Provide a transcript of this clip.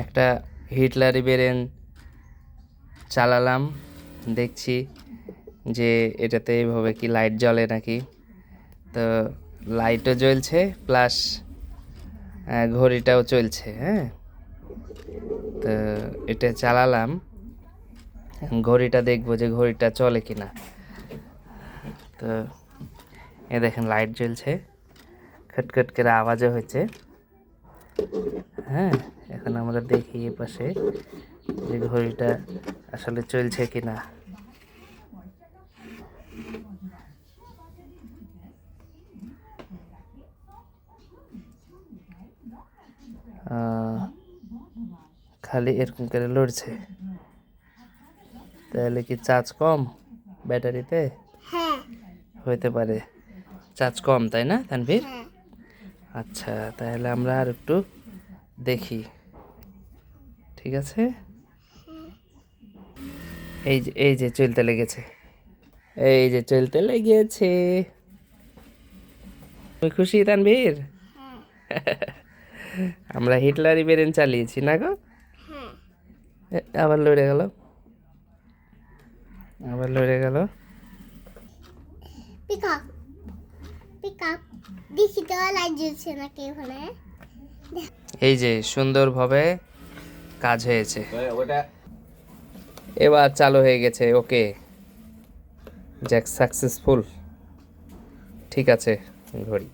একটা হিটলারি বেরেন চালালাম, দেখছি যে এটাতে এইভাবে কি লাইট জ্বলে নাকি। তো লাইটও জ্বলছে প্লাস ঘড়িটাও চলছে। হ্যাঁ, তো এটা চালালাম, ঘড়িটা দেখবো যে ঘড়িটা চলে কিনা। তো এ দেখেন লাইট জ্বলছে, খটখট করে আওয়াজও হচ্ছে। হ্যাঁ, এখন আমরা দেখি এ পাশে যে ঘড়িটা আসলে চলছে কিনা। খালি এরকম করে লড়ছে, তাহলে কি চার্জ কম ব্যাটারিতে? হ্যাঁ, হইতে পারে চার্জ কম, তাই না তানভীর? আচ্ছা, তাহলে আমরা আর একটু দেখি। ঠিক আছে, এই যে চলতে লেগেছে, এই যে চলতে লেগেছে। তুমি খুশি তানভীর? আমরা হিটলারি বেরেন চালিয়েছি না গো? আবার লড়ে গেল, আবার লড়ে গেল। পিকআপ পিকআপ দেখি তো লাইট জ্বলছে নাকি ওখানে। এই যে সুন্দরভাবে কাজ হয়েছে, এবার চালু হয়ে গেছে। ওকে, জ্যাক সাকসেসফুল। ঠিক আছে ঘড়ি।